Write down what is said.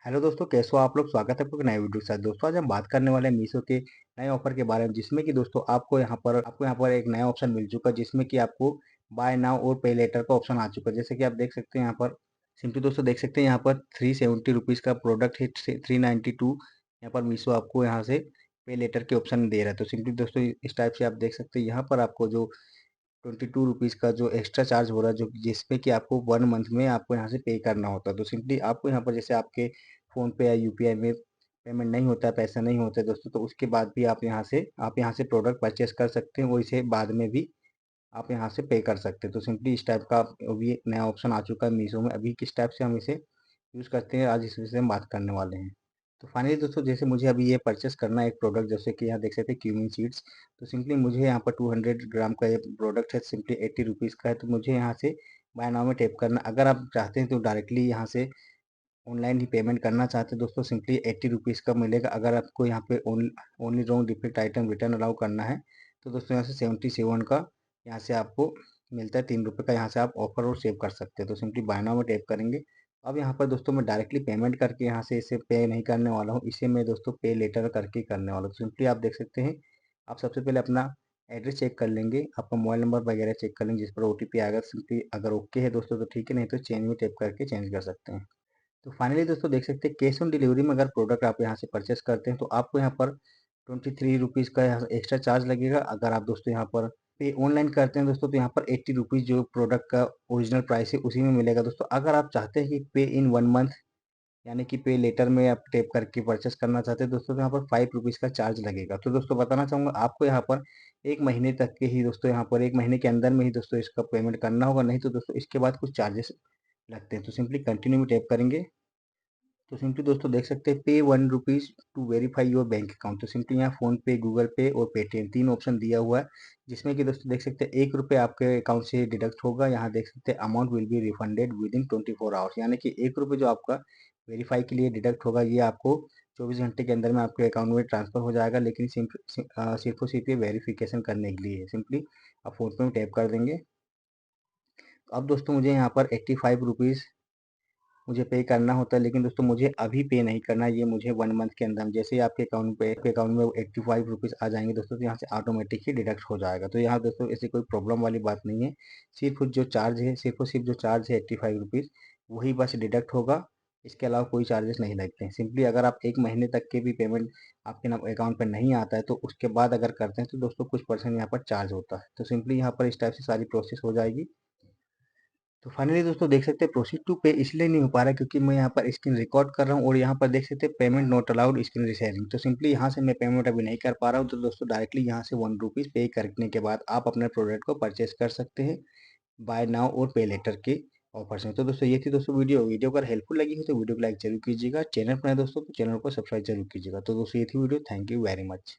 Hello दोस्तों, कैसे हो आप लोग। स्वागत है आपको एक नए वीडियो के साथ। दोस्तों आज हम बात करने वाले हैं मीशो के नए ऑफर के बारे में, जिसमें कि दोस्तों आपको यहाँ पर एक नया ऑप्शन मिल चुका है, जिसमें कि आपको बाय नाउ और पे लेटर का ऑप्शन आ चुका है। जैसे कि आप देख सकते हैं यहाँ पर सिंपली दोस्तों देख सकते हैं यहाँ पर 370 रुपीज़ का प्रोडक्ट है, 392 यहाँ पर मीशो आपको यहाँ से पे लेटर के ऑप्शन दे रहा है। तो सिंपली दोस्तों इस टाइप से आप देख सकते हैं यहाँ पर आपको जो 22 रुपीज़ का जो एक्स्ट्रा चार्ज हो रहा है, जो जिसपे कि आपको 1 मंथ में आपको यहाँ से पे करना होता है। तो सिंपली आपको यहाँ पर जैसे आपके फ़ोन पे या यूपीआई में पेमेंट नहीं होता है, पैसा नहीं होता है दोस्तों, तो उसके बाद भी आप यहाँ से प्रोडक्ट परचेस कर सकते हैं और इसे बाद में भी आप यहाँ से पे कर सकते हैं। तो सिंपली इस टाइप का अभी एक नया ऑप्शन आ चुका है मीशो में। अभी किस टाइप से हम इसे यूज़ करते हैं, आज इस विषय में बात करने वाले हैं। तो फाइनली दोस्तों जैसे मुझे अभी ये परचेस करना है एक प्रोडक्ट, जैसे कि यहाँ देख सकते हैं क्यूमिन सीड्स। तो सिंपली मुझे यहाँ पर 200 ग्राम का ये प्रोडक्ट है, सिंपली 80 रुपीज़ का है। तो मुझे यहाँ से बाय नाउ में टैप करना। अगर आप चाहते हैं तो डायरेक्टली यहाँ से ऑनलाइन ही पेमेंट करना चाहते हैं दोस्तों, सिंपली 80 रुपीज़ का मिलेगा। अगर आपको यहाँ पे only wrong defect item return allow करना है तो दोस्तों यहाँ से 77 का यहाँ से आपको मिलता है, 3 रुपये का यहाँ से आप ऑफर और सेव कर सकते हैं। तो सिंपली बाय नाउ में टैप करेंगे। अब यहाँ पर दोस्तों मैं डायरेक्टली पेमेंट करके यहाँ से इसे पे नहीं करने वाला हूँ, इसे मैं दोस्तों पे लेटर करके करने वाला हूँ। तो सिंपली आप देख सकते हैं, आप सबसे पहले अपना एड्रेस चेक कर लेंगे, आपका मोबाइल नंबर वगैरह चेक कर लेंगे, जिस पर ओटीपी आएगा। सिंपली अगर ओके है दोस्तों तो ठीक है, नहीं तो चेंज में टैप करके चेंज कर सकते हैं। तो फाइनली दोस्तों देख सकते हैं कैश ऑन डिलीवरी में अगर प्रोडक्ट आप यहाँ से परचेस करते हैं तो आपको यहाँ पर 23 रुपीज़ का यहाँ एक्स्ट्रा चार्ज लगेगा। अगर आप दोस्तों यहाँ पर पे ऑनलाइन करते हैं दोस्तों तो यहाँ पर 80 रुपीज़ जो प्रोडक्ट का ओरिजिनल प्राइस है उसी में मिलेगा दोस्तों। अगर आप चाहते हैं कि पे इन 1 मंथ यानी कि पे लेटर में आप टैप करके परचेस करना चाहते हैं दोस्तों, तो यहाँ पर 5 रुपीज़ का चार्ज लगेगा। तो दोस्तों बताना चाहूँगा आपको यहाँ पर 1 महीने तक के ही दोस्तों, यहाँ पर 1 महीने के अंदर में ही दोस्तों इसका पेमेंट करना होगा, नहीं तो दोस्तों इसके बाद कुछ चार्जेस लगते हैं। तो सिंपली कंटिन्यू में टैप करेंगे। तो सिंपली दोस्तों देख सकते हैं पे 1 rupees to verify your bank account. तो सिंपली यहाँ फोन पे, गूगल पे और पेटीएम तीन ऑप्शन दिया हुआ है, जिसमें कि दोस्तों देख सकते हैं 1 रुपये आपके अकाउंट से डिडक्ट होगा। यहाँ देख सकते हैं amount will be refunded with in 24 hours, यानी कि 1 रुपये जो आपका वेरीफाई के लिए डिडक्ट होगा ये आपको 24 घंटे के अंदर में आपके अकाउंट में ट्रांसफर हो जाएगा, लेकिन सिर्फ और सिर्फ ये वेरिफिकेशन करने के लिए है। सिंपली आप फोन पे में टैप कर देंगे। तो अब दोस्तों मुझे यहाँ पर 85 रुपीज़ मुझे पे करना होता है, लेकिन दोस्तों मुझे अभी पे नहीं करना है, ये मुझे 1 मंथ के अंदर जैसे ही आपके अकाउंट में 85 रुपीज़ आ जाएंगे दोस्तों, तो यहाँ से ऑटोमेटिक ही डिडक्ट हो जाएगा। तो यहाँ दोस्तों ऐसी कोई प्रॉब्लम वाली बात नहीं है, सिर्फ और सिर्फ जो चार्ज है 85 रुपीज़ वही बस डिडक्ट होगा। इसके अलावा कोई चार्जेस नहीं लगते हैं। सिंपली अगर आप 1 महीने तक के भी पेमेंट आपके नाम अकाउंट पर नहीं आता है तो उसके बाद अगर करते हैं तो दोस्तों कुछ परसेंट यहाँ पर चार्ज होता है। तो सिंपली यहाँ पर इस टाइप से सारी प्रोसेस हो जाएगी। तो फाइनली दोस्तों देख सकते हैं प्रोसीड टू पे इसलिए नहीं हो पा रहा है क्योंकि मैं यहाँ पर स्क्रीन रिकॉर्ड कर रहा हूँ और यहाँ पर देख सकते हैं payment not allowed screen sharing. तो सिंपली यहाँ से मैं पेमेंट अभी नहीं कर पा रहा हूँ। तो दोस्तों डायरेक्टली यहाँ से 1 रुपीज़ पे करने के बाद आप अपने प्रोडक्ट को परचेस कर सकते हैं बाय नाउ और पे लेटर के ऑफर से। तो दोस्तों ये थी दोस्तों वीडियो अगर हेल्पफुल लगी हो तो वीडियो को लाइक जरूर कीजिएगा। चैनल पर है दोस्तों तो चैनल को सब्सक्राइब जरूर कीजिएगा। तो दोस्तों ये थी video. Thank you very much.